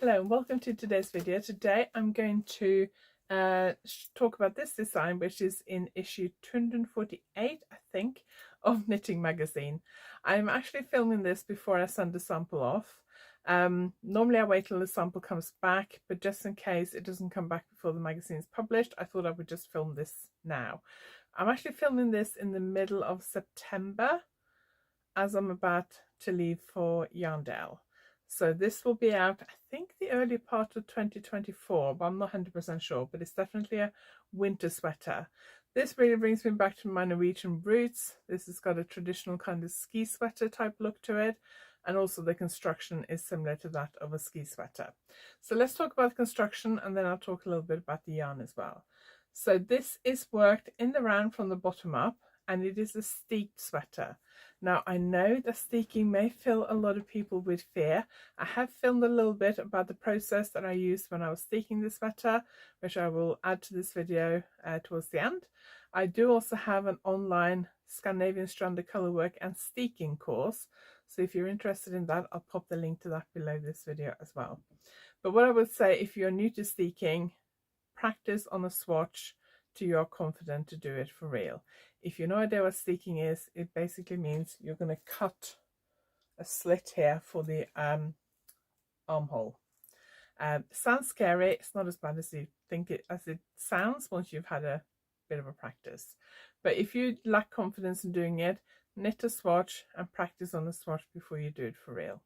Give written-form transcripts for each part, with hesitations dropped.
Hello and welcome to today's video. Today I'm going to talk about this design, which is in issue 248, I think, of Knitting Magazine. I'm actually filming this before I send the sample off. Normally I wait till the sample comes back, but just in case it doesn't come back before the magazine is published, I thought I would just film this now. I'm actually filming this in the middle of September as I'm about to leave for YarnAddict. So this will be out, I think, the early part of 2024, but I'm not 100% sure, but it's definitely a winter sweater. This really brings me back to my Norwegian roots. This has got a traditional kind of ski sweater type look to it, and also the construction is similar to that of a ski sweater. So let's talk about the construction, and then I'll talk a little bit about the yarn as well. So this is worked in the round from the bottom up, and it is a steeked sweater. Now I know that steeking may fill a lot of people with fear. I have filmed a little bit about the process that I used when I was steeking this sweater, which I will add to this video towards the end. I do also have an online Scandinavian stranded colourwork and steeking course, so if you're interested in that, I'll pop the link to that below this video as well. But what I would say, if you're new to steeking, practice on a swatch till you're confident to do it for real. If you have no idea what steeking is, it basically means you're going to cut a slit here for the armhole. Sounds scary. It's not as bad as you think it sounds once you've had a bit of a practice. But if you lack confidence in doing it, knit a swatch and practice on the swatch before you do it for real.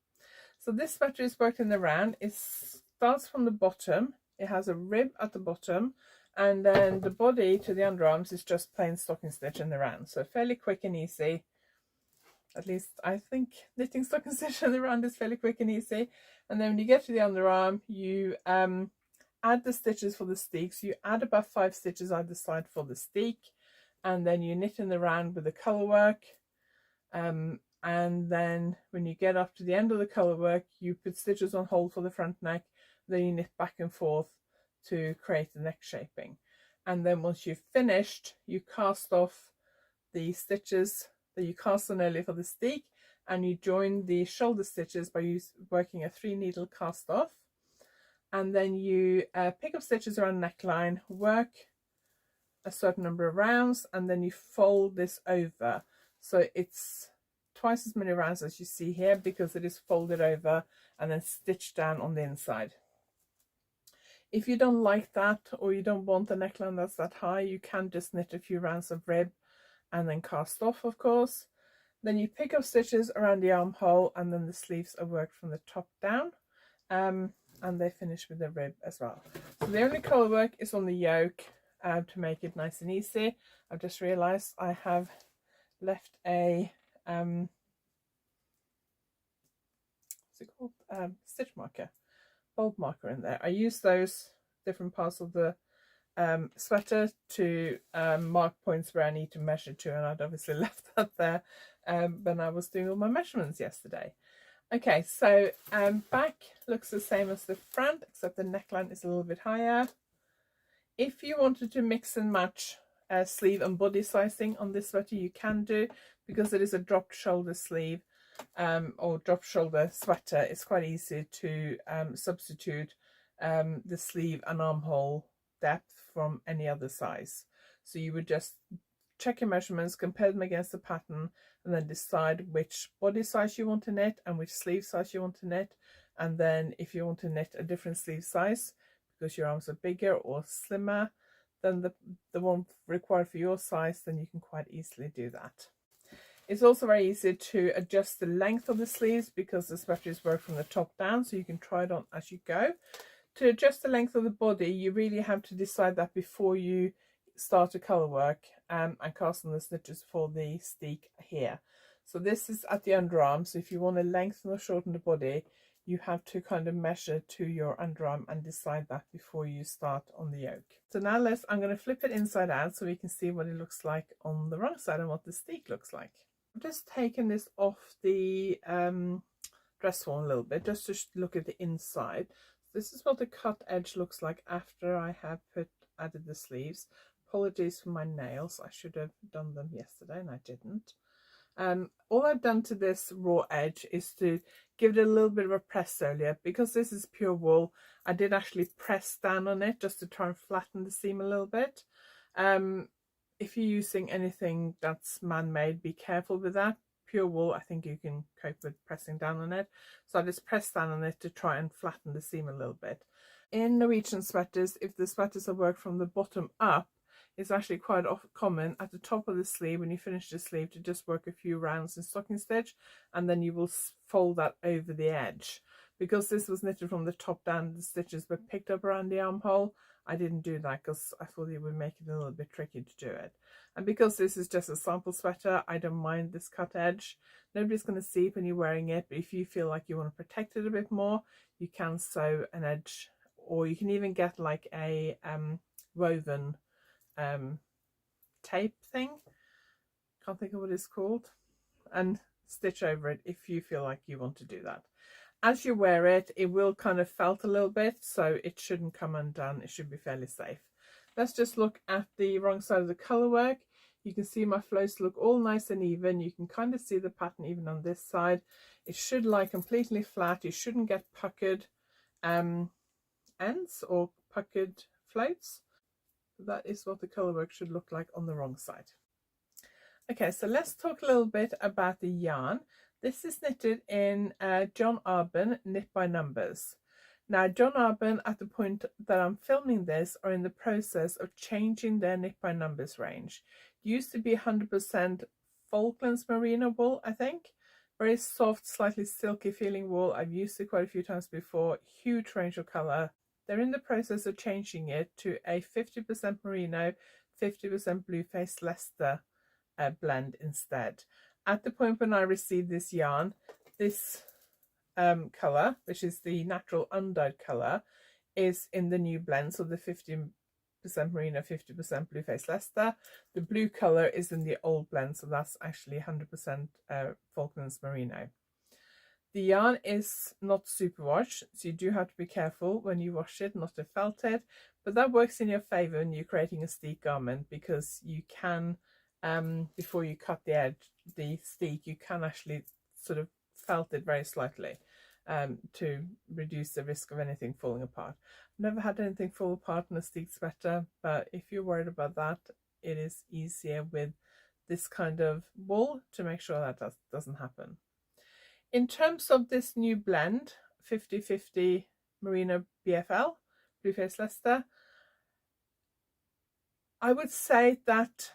So this sweater is worked in the round. It starts from the bottom. It has a rib at the bottom, and then the body to the underarms is just plain stocking stitch in the round. So fairly quick and easy. At least I think knitting stocking stitch in the round is fairly quick and easy. And then when you get to the underarm, you add the stitches for the steek. So you add about 5 stitches either side for the steek, and then you knit in the round with the colourwork. And then when you get up to the end of the colourwork, you put stitches on hold for the front neck, then you knit back and forth to create the neck shaping. And then once you've finished, you cast off the stitches that you cast on earlier for the steek, and you join the shoulder stitches by working a 3 needle cast off. And then you pick up stitches around the neckline, work a certain number of rounds, and then you fold this over. So it's twice as many rounds as you see here, because it is folded over and then stitched down on the inside. If you don't like that, or you don't want the neckline that's that high, you can just knit a few rounds of rib and then cast off, of course. Then you pick up stitches around the armhole, and then the sleeves are worked from the top down, and they finish with the rib as well. So the only colour work is on the yoke to make it nice and easy. I've just realised I have left a what's it called? Stitch marker. Bulb marker in there. I use those different parts of the sweater to mark points where I need to measure to, and I'd obviously left that there when I was doing all my measurements yesterday. Okay, so back looks the same as the front, except the neckline is a little bit higher. If you wanted to mix and match sleeve and body sizing on this sweater, you can do, because it is a dropped shoulder sleeve or drop shoulder sweater. It's quite easy to substitute the sleeve and armhole depth from any other size. So you would just check your measurements, compare them against the pattern, and then decide which body size you want to knit and which sleeve size you want to knit. And then if you want to knit a different sleeve size because your arms are bigger or slimmer than the one required for your size, then you can quite easily do that. It's also very easy to adjust the length of the sleeves, because the sweater is worked from the top down, so you can try it on as you go. To adjust the length of the body, you really have to decide that before you start a colour work and cast on the stitches for the steek here. So this is at the underarm, so if you want to lengthen or shorten the body, you have to kind of measure to your underarm and decide that before you start on the yoke. So now I'm going to flip it inside out so we can see what it looks like on the wrong side and what the steek looks like. I've just taken this off the dress form a little bit just to look at the inside. This is what the cut edge looks like after I have added the sleeves. Apologies for my nails, I should have done them yesterday and I didn't. All I've done to this raw edge is to give it a little bit of a press earlier. Because this is pure wool, I did actually press down on it just to try and flatten the seam a little bit. If you're using anything that's man-made, be careful with that. Pure wool, I think you can cope with pressing down on it. So I just pressed down on it to try and flatten the seam a little bit. In Norwegian sweaters, if the sweaters are worked from the bottom up, it's actually quite common at the top of the sleeve, when you finish the sleeve, to just work a few rounds in stocking stitch, and then you will fold that over the edge. Because this was knitted from the top down, the stitches were picked up around the armhole. I didn't do that because I thought it would make it a little bit tricky to do it. And because this is just a sample sweater, I don't mind this cut edge. Nobody's going to see it when you're wearing it, but if you feel like you want to protect it a bit more, you can sew an edge, or you can even get like a woven tape thing, can't think of what it's called, and stitch over it if you feel like you want to do that. As you wear it, it will kind of felt a little bit, so it shouldn't come undone. It should be fairly safe. Let's just look at the wrong side of the color work. You can see my flows look all nice and even. You can kind of see the pattern even on this side. It should lie completely flat. You shouldn't get puckered ends or puckered floats. That is what the color work should look like on the wrong side. Okay, so let's talk a little bit about the yarn. This is knitted in John Arbon Knit by Numbers. Now, John Arbon, at the point that I'm filming this, are in the process of changing their Knit by Numbers range. It used to be 100% Falklands merino wool, I think. Very soft, slightly silky feeling wool. I've used it quite a few times before. Huge range of colour. They're in the process of changing it to a 50% merino, 50% Blueface Leicester blend instead. At the point when I received this yarn, this colour, which is the natural undyed colour, is in the new blend, so the 50% merino, 50% Blueface Leicester. The blue colour is in the old blend, so that's actually 100% Falklands merino. The yarn is not superwash, so you do have to be careful when you wash it not to felt it, but that works in your favour when you're creating a steek garment, because you can, before you cut the steek, you can actually sort of felt it very slightly to reduce the risk of anything falling apart. I've never had anything fall apart in a steek sweater, but if you're worried about that, it is easier with this kind of wool to make sure that doesn't happen. In terms of this new blend, 50-50 Merino BFL, Blueface Leicester, I would say that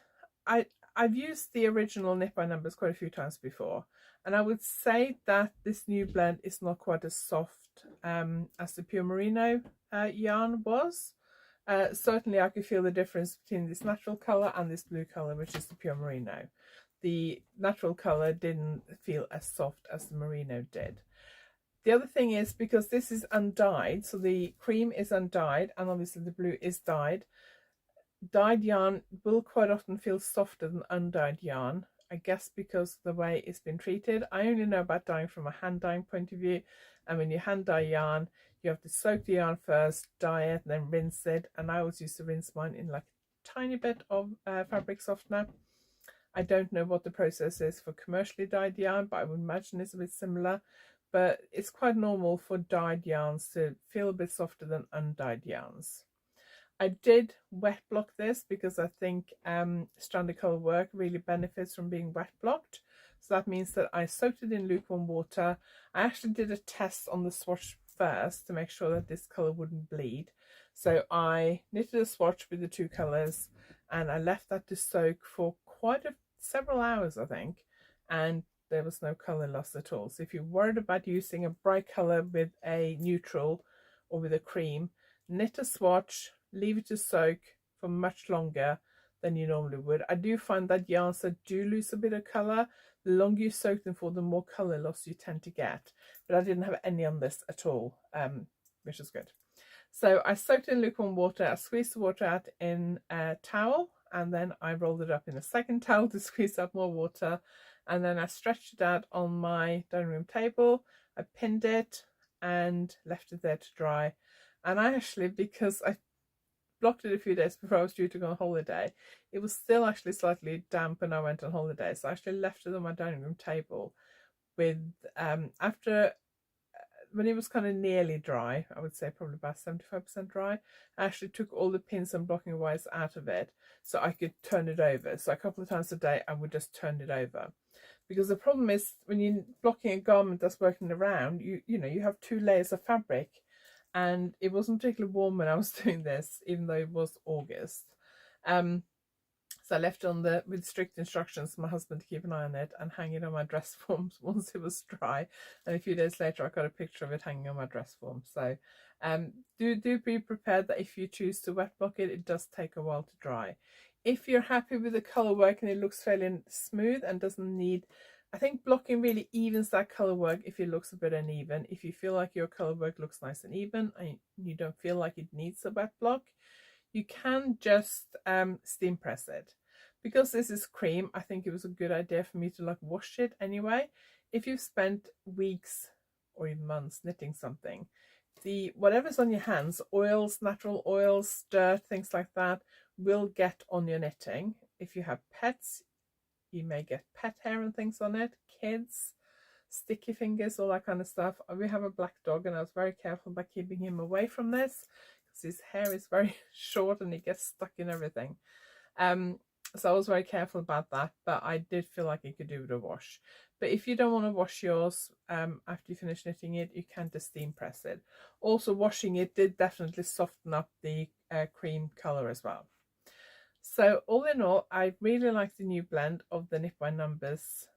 I've used the original Knit by Numbers quite a few times before, and I would say that this new blend is not quite as soft as the pure merino yarn was. Certainly I could feel the difference between this natural colour and this blue colour, which is the pure merino. The natural colour didn't feel as soft as the merino did. The other thing is, because this is undyed, so the cream is undyed and obviously the blue is dyed, dyed yarn will quite often feel softer than undyed yarn, I guess because of the way it's been treated. I only know about dyeing from a hand dyeing point of view, and when you hand dye yarn, you have to soak the yarn first, dye it, and then rinse it, and I always used to rinse mine in like a tiny bit of fabric softener. I don't know what the process is for commercially dyed yarn, but I would imagine it's a bit similar. But it's quite normal for dyed yarns to feel a bit softer than undyed yarns. I did wet block this because I think stranded colour work really benefits from being wet blocked. So that means that I soaked it in lukewarm water. I actually did a test on the swatch first to make sure that this colour wouldn't bleed. So I knitted a swatch with the two colours and I left that to soak for several hours, I think, and there was no colour loss at all. So if you're worried about using a bright colour with a neutral or with a cream, knit a swatch, leave it to soak for much longer than you normally would. I do find that yarns that do lose a bit of colour, the longer you soak them for, the more colour loss you tend to get. But I didn't have any on this at all, which is good. So I soaked it in lukewarm water, I squeezed the water out in a towel, and then I rolled it up in a second towel to squeeze out more water, and then I stretched it out on my dining room table. I pinned it and left it there to dry. And I actually, because I blocked it a few days before I was due to go on holiday. It was still actually slightly damp when I went on holiday, so I actually left it on my dining room table with after when it was kind of nearly dry, I would say probably about 75% dry, I actually took all the pins and blocking wires out of it so I could turn it over. So a couple of times a day I would just turn it over. Because the problem is when you're blocking a garment that's working around, you know, you have 2 layers of fabric, and it wasn't particularly warm when I was doing this, even though it was August. So I left it on with strict instructions for my husband to keep an eye on it and hang it on my dress forms once it was dry. And a few days later I got a picture of it hanging on my dress form. So do be prepared that if you choose to wet block it, it does take a while to dry. If you're happy with the colour work and it looks fairly smooth and doesn't need, I think blocking really evens that colour work if it looks a bit uneven. If you feel like your colour work looks nice and even and you don't feel like it needs a wet block, you can just steam press it. Because this is cream, I think it was a good idea for me to like wash it anyway. If you've spent weeks or even months knitting something, whatever's on your hands, oils, natural oils, dirt, things like that, will get on your knitting. If you have pets, you may get pet hair and things on it, kids, sticky fingers, all that kind of stuff. We have a black dog and I was very careful by keeping him away from this because his hair is very short and it gets stuck in everything. So I was very careful about that, but I did feel like you could do with a wash. But if you don't want to wash yours after you finish knitting it, you can just steam press it. Also, washing it did definitely soften up the cream colour as well. So all in all, I really like the new blend of the Knit by Numbers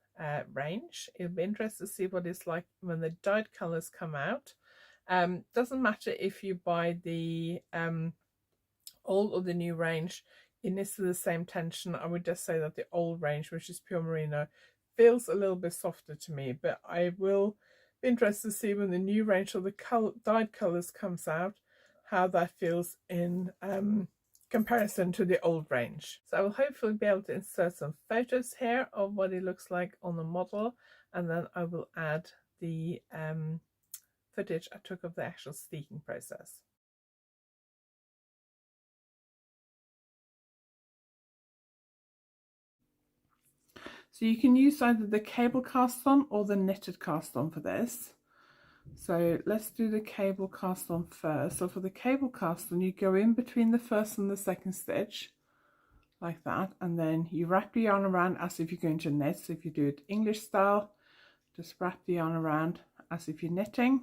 range. It'll be interesting to see what it's like when the dyed colours come out. Doesn't matter if you buy the old or the new range, it knits to the same tension. I would just say that the old range, which is pure merino, feels a little bit softer to me, but I will be interested to see when the new range of the dyed colours comes out, how that feels in comparison to the old range. So I will hopefully be able to insert some photos here of what it looks like on the model, and then I will add the footage I took of the actual steeking process. So you can use either the cable cast on or the knitted cast on for this. So let's do the cable cast on first. So for the cable cast on, you go in between the first and the second stitch like that, and then you wrap the yarn around as if you're going to knit. So if you do it English style, just wrap the yarn around as if you're knitting.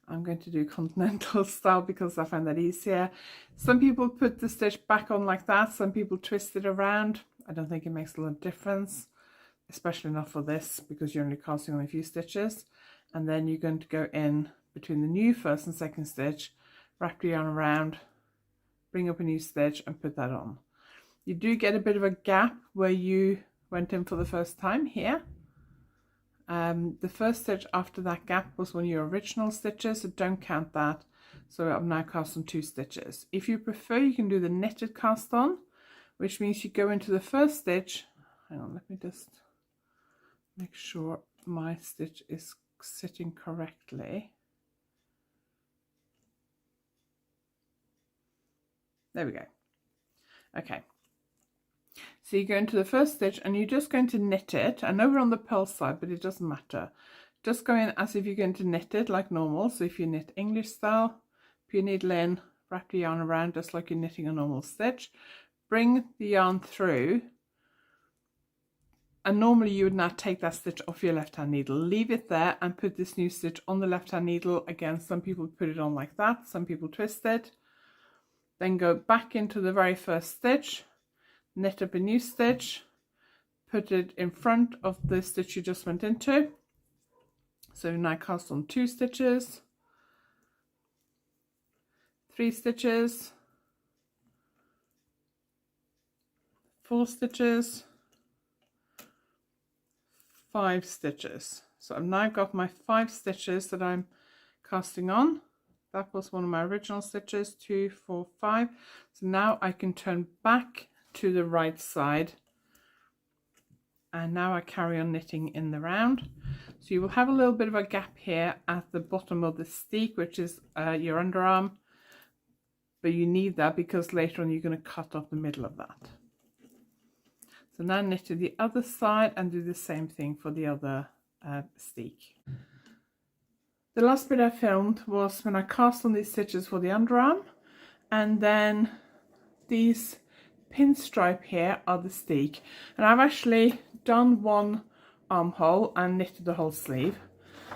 I'm going to do continental style because I find that easier. Some people put the stitch back on like that, some people twist it around. I don't think it makes a lot of difference, especially not for this because you're only casting on a few stitches. And then you're going to go in between the new first and second stitch, wrap the yarn around, bring up a new stitch and put that on. You do get a bit of a gap where you went in for the first time here. The first stitch after that gap was one of your original stitches, so don't count that. So I've now cast on 2 stitches. If you prefer, you can do the knitted cast on, which means you go into the first stitch. Hang on, let me just make sure my stitch is sitting correctly. There we go. Okay. So you go into the first stitch and you're just going to knit it. I know we're on the purl side, but it doesn't matter. Just go in as if you're going to knit it like normal. So if you knit English style, put your needle in, wrap the yarn around just like you're knitting a normal stitch. Bring the yarn through, and normally you would now take that stitch off your left hand needle, leave it there and put this new stitch on the left hand needle. Again, some people put it on like that, some people twist it. Then go back into the very first stitch, knit up a new stitch, put it in front of the stitch you just went into. So now cast on 2 stitches, 3 stitches, 4 stitches, 5 stitches. So I've now got my 5 stitches that I'm casting on. That was one of my original stitches, 2, 4, 5. So now I can turn back to the right side, and now I carry on knitting in the round. So you will have a little bit of a gap here at the bottom of the steek, which is your underarm. but you need that because later on you're going to cut off the middle of that. So now knit to the other side and do the same thing for the other steek. The last bit I filmed was when I cast on these stitches for the underarm, and then these pinstripe here are the steek, and I've actually done one armhole and knitted the whole sleeve,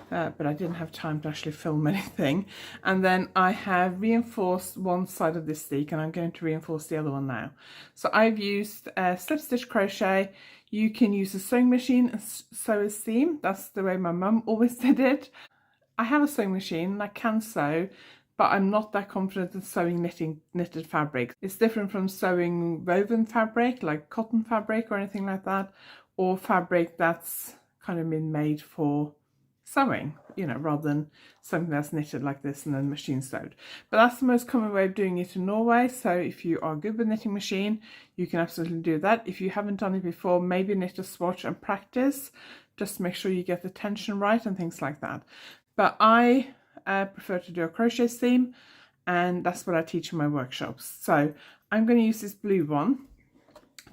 but I didn't have time to actually film anything. And then I have reinforced one side of this steek, and I'm going to reinforce the other one now. So I've used slip stitch crochet. You can use a sewing machine and sew a seam. That's the way my mum always did it. I have a sewing machine and I can sew, but I'm not that confident in sewing knitted fabric. It's different from sewing woven fabric, like cotton fabric or anything like that, or fabric that's kind of been made for sewing, you know, rather than something that's knitted like this and then machine sewed. But that's the most common way of doing it in Norway. So if you are good with knitting machine, you can absolutely do that. If you haven't done it before, maybe knit a swatch and practice, just to make sure you get the tension right and things like that. But I prefer to do a crochet seam, and that's what I teach in my workshops. So I'm going to use this blue one.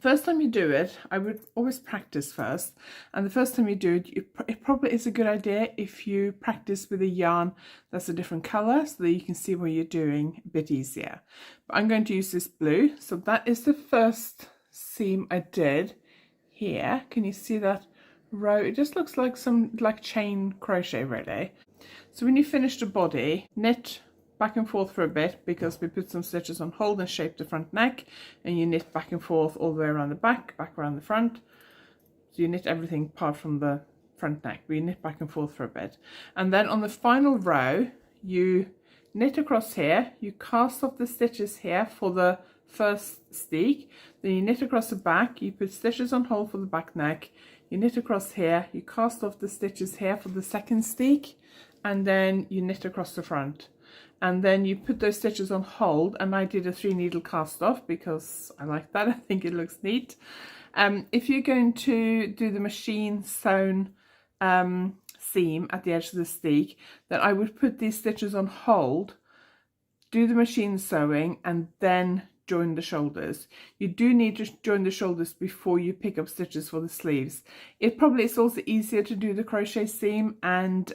First time you do it, I would always practice first, and the first time you do it, it probably is a good idea if you practice with a yarn that's a different color so that you can see what you're doing a bit easier. But I'm going to use this blue, so that is the first seam I did here. Can you see that row? It just looks like some chain crochet really. So when you finish the body, knit back and forth for a bit because we put some stitches on hold and shape the front neck, and you knit back and forth all the way around the back around the front. So you knit everything apart from the front neck, but you knit back and forth for a bit. And then on the final row, you knit across here, you cast off the stitches here for the first steek, then you knit across the back, you put stitches on hold for the back neck, you knit across here, you cast off the stitches here for the second steek, and then you knit across the front, and then you put those stitches on hold. And I did a 3 needle cast off because I like that. I think it looks neat. If you're going to do the machine sewn seam at the edge of the steek, then I would put these stitches on hold, do the machine sewing, and then join the shoulders. You do need to join the shoulders before you pick up stitches for the sleeves. It probably is also easier to do the crochet seam and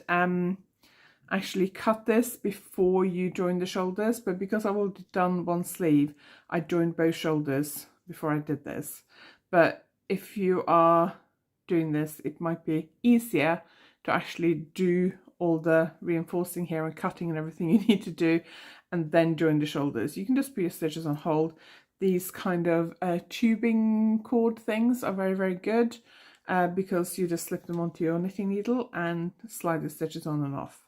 actually cut this before you join the shoulders, but because I've already done one sleeve, I joined both shoulders before I did this. But if you are doing this, it might be easier to actually do all the reinforcing here and cutting and everything you need to do, and then join the shoulders. You can just put your stitches on hold. These kind of tubing cord things are very, very good because you just slip them onto your knitting needle and slide the stitches on and off.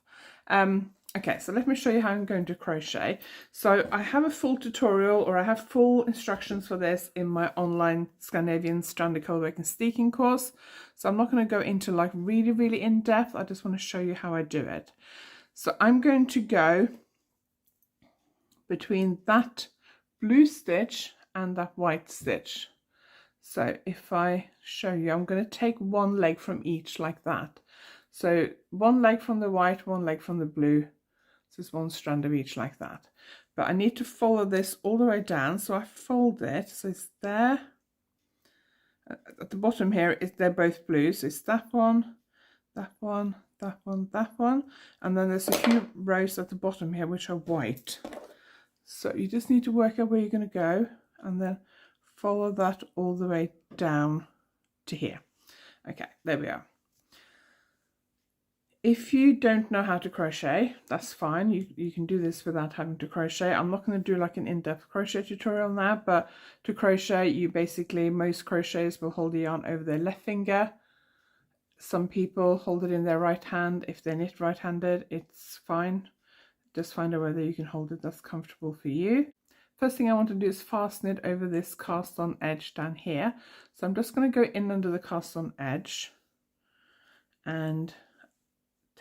Okay, so let me show you how I'm going to crochet. So I have a full tutorial, or I have full instructions for this in my online Scandinavian stranded colorwork and steeking course. So I'm not going to go into like really in depth. I just want to show you how I do it. So I'm going to go between that blue stitch and that white stitch. So if I show you, I'm going to take one leg from each like that. So one leg from the white, one leg from the blue. So it's one strand of each like that. But I need to follow this all the way down. So I fold it. So it's there. At the bottom here, they're both blue. So it's that one, that one, that one, that one. And then there's a few rows at the bottom here which are white. So you just need to work out where you're going to go and then follow that all the way down to here. Okay, there we are. If you don't know how to crochet, that's fine. You can do this without having to crochet. I'm not going to do like an in-depth crochet tutorial now, but to crochet, you basically, most crocheters will hold the yarn over their left finger. Some people hold it in their right hand. If they're knit right-handed, it's fine. Just find out whether you can hold it that's comfortable for you. First thing I want to do is fasten it over this cast on edge down here. So I'm just going to go in under the cast on edge and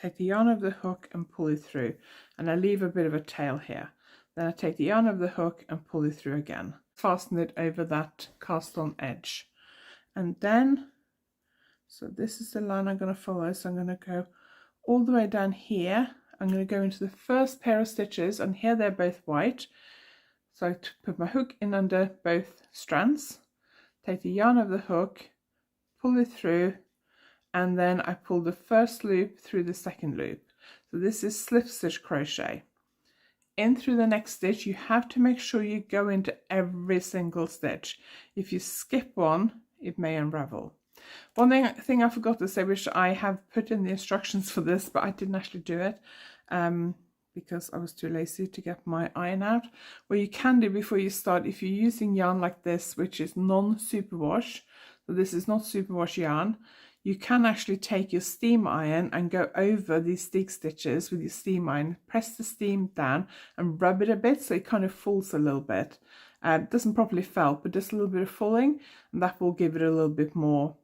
take the yarn of the hook and pull it through, and I leave a bit of a tail here. Then I take the yarn of the hook and pull it through again. Fasten it over that cast on edge, and then, so this is the line I'm going to follow. So I'm going to go all the way down here. I'm going to go into the first pair of stitches, and here they're both white. So to put my hook in under both strands, take the yarn of the hook, pull it through, and then I pull the first loop through the second loop. So this is slip stitch crochet. In through the next stitch, you have to make sure you go into every single stitch. If you skip one, it may unravel. One thing I forgot to say, which I have put in the instructions for this, but I didn't actually do it because I was too lazy to get my iron out. What you can do before you start, if you're using yarn like this, which is non-superwash, so this is not superwash yarn, you can actually take your steam iron and go over these stick stitches with your steam iron, press the steam down and rub it a bit so it kind of falls a little bit. It doesn't properly felt, but just a little bit of falling, and that will give it a little bit more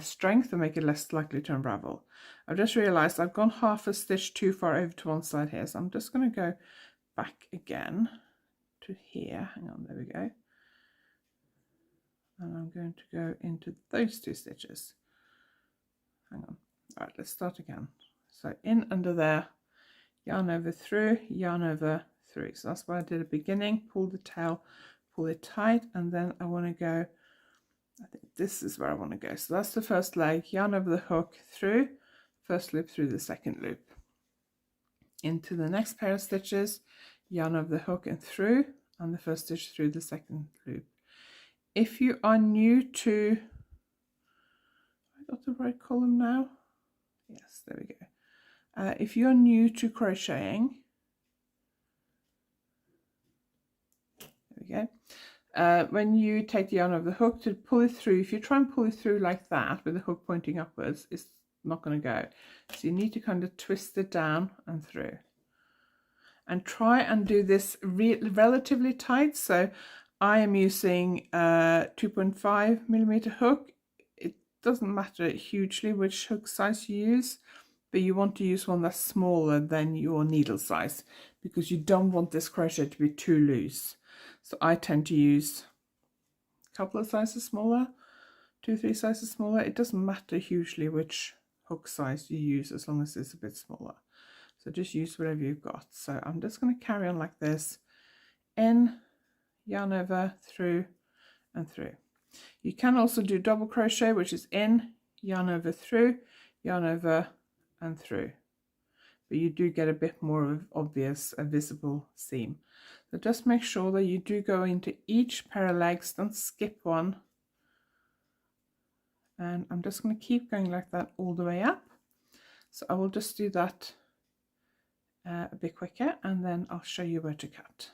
strength and make it less likely to unravel. I've just realized I've gone half a stitch too far over to one side here, so I'm just going to go back again to here. Hang on, there we go. And I'm going to go into those two stitches. Hang on. All right, let's start again. So in under there, yarn over through, yarn over through. So that's what I did at the beginning. Pull the tail, pull it tight, and then I want to go, I think this is where I want to go. So that's the first leg, yarn over the hook through, first loop through the second loop. Into the next pair of stitches, yarn over the hook and through, and the first stitch through the second loop. If you are new to, I got the right column now? Yes, there we go. If you're new to crocheting, there we go. When you take the yarn over the hook to pull it through, if you try and pull it through like that with the hook pointing upwards, it's not going to go. So you need to kind of twist it down and through. And try and do this relatively tight. So I am using a 2.5mm hook. It doesn't matter hugely which hook size you use, but you want to use one that's smaller than your needle size because you don't want this crochet to be too loose. So I tend to use a couple of sizes smaller, 2-3 sizes smaller. It doesn't matter hugely which hook size you use as long as it's a bit smaller. So just use whatever you've got. So I'm just going to carry on like this, in, yarn over, through and through. You can also do double crochet, which is in, yarn over, through, yarn over and through, but you do get a bit more of obvious, a visible seam. So just make sure that you do go into each pair of legs, don't skip one. And I'm just going to keep going like that all the way up. So I will just do that a bit quicker, and then I'll show you where to cut.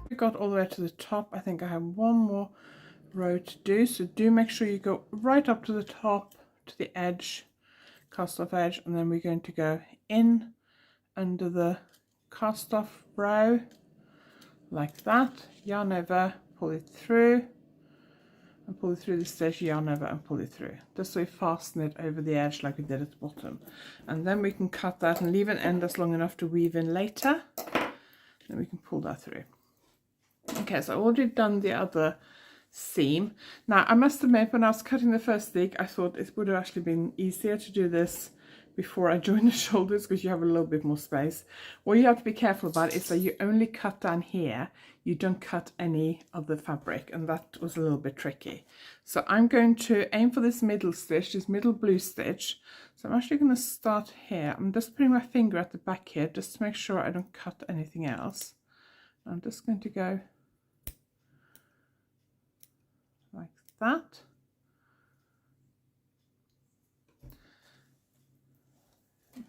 We got all the way to the top. I think I have one more row to do, so do make sure you go right up to the top, to the edge, cast off edge, and then we're going to go in under the cast off row like that, yarn over, pull it through and pull it through the stitch, yarn over and pull it through, just so we fasten it over the edge like we did at the bottom. And then we can cut that and leave an end that's long enough to weave in later, then we can pull that through. Okay, so I've already done the other seam. Now I must admit, when I was cutting the first stick, I thought it would have actually been easier to do this before I join the shoulders because you have a little bit more space. What you have to be careful about is that you only cut down here, you don't cut any of the fabric, and that was a little bit tricky. So I'm going to aim for this middle stitch, this middle blue stitch. So I'm actually going to start here. I'm just putting my finger at the back here just to make sure I don't cut anything else. I'm just going to go like that.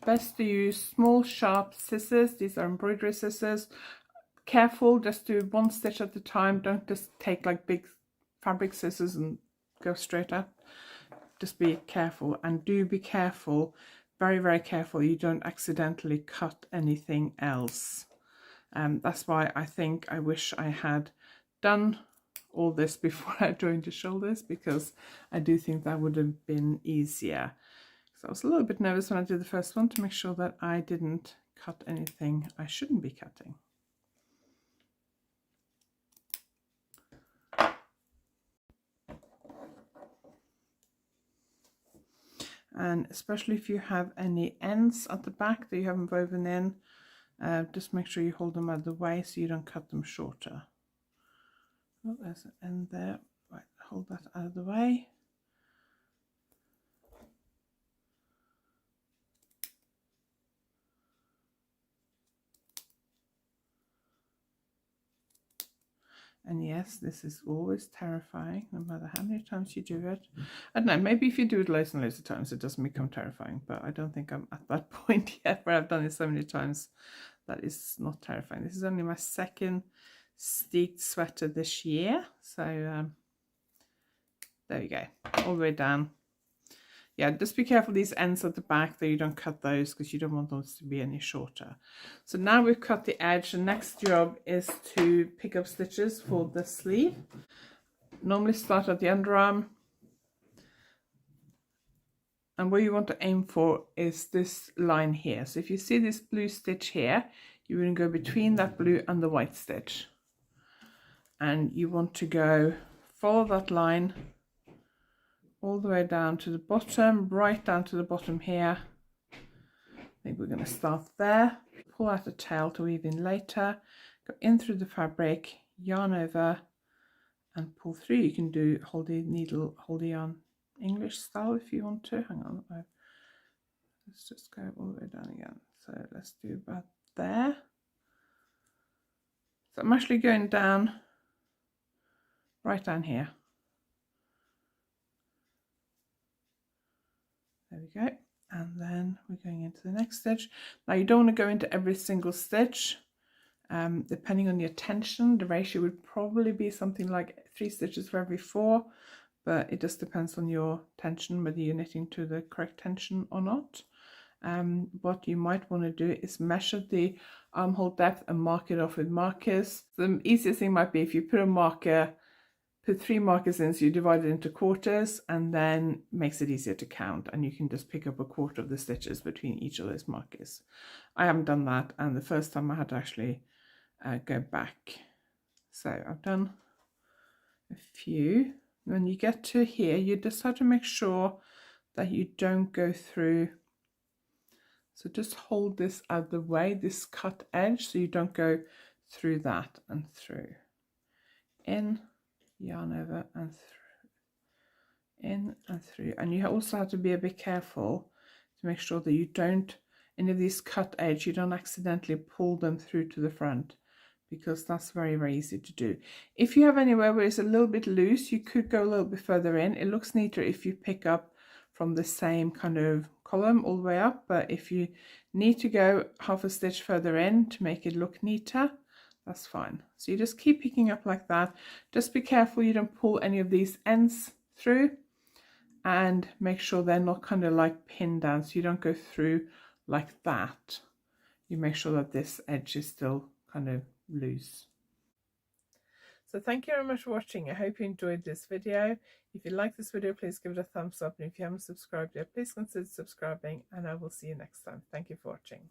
Best to use small sharp scissors. These are embroidery scissors. Careful, just do one stitch at a time. Don't just take like big fabric scissors and go straight up. Just be careful, and do be careful, very, very careful, you don't accidentally cut anything else. That's why I wish I had done all this before I joined the shoulders, because I do think that would have been easier. So I was a little bit nervous when I did the first one to make sure that I didn't cut anything I shouldn't be cutting. And especially if you have any ends at the back that you haven't woven in, just make sure you hold them out of the way so you don't cut them shorter. Oh, there's an end there. Right, hold that out of the way. And yes, this is always terrifying, no matter how many times you do it. I don't know, maybe if you do it loads and loads of times, it doesn't become terrifying, but I don't think I'm at that point yet where I've done it so many times that is not terrifying. This is only my second steeked sweater this year, so there you go, all the way down. Yeah, just be careful these ends at the back that you don't cut those, because you don't want those to be any shorter. So now we've cut the edge, the next job is to pick up stitches for the sleeve. Normally start at the underarm, and where you want to aim for is this line here. So if you see this blue stitch here, you're going to go between that blue and the white stitch, and you want to go follow that line all the way down to the bottom, right down to the bottom here. I think we're going to start there. Pull out a tail to weave in later. Go in through the fabric, yarn over, and pull through. You can do hold the needle, hold the yarn English style if you want to. Hang on, let's just go all the way down again. So let's do about there. So I'm actually going down, right down here. There we go, and then we're going into the next stitch. Now you don't want to go into every single stitch. Depending on your tension, the ratio would probably be something like 3 stitches for every 4, but it just depends on your tension, whether you're knitting to the correct tension or not. What you might want to do is measure the armhole depth and mark it off with markers. The easiest thing might be if you put a marker, put 3 markers in, so you divide it into quarters, and then makes it easier to count, and you can just pick up a quarter of the stitches between each of those markers. I haven't done that, and the first time I had to actually go back. So I've done a few. When you get to here, you just have to make sure that you don't go through. So just hold this out of the way, this cut edge, so you don't go through that and through. In, yarn over and through, in and through. And you also have to be a bit careful to make sure that you don't, any of these cut edge, you don't accidentally pull them through to the front, because that's very, very easy to do. If you have anywhere where it's a little bit loose, you could go a little bit further in. It looks neater if you pick up from the same kind of column all the way up, but if you need to go half a stitch further in to make it look neater, that's fine. So you just keep picking up like that. Just be careful you don't pull any of these ends through, and make sure they're not kind of like pinned down, so you don't go through like that. You make sure that this edge is still kind of loose. So thank you very much for watching. I hope you enjoyed this video. If you like this video, please give it a thumbs up, and if you haven't subscribed yet, please consider subscribing, and I will see you next time. Thank you for watching.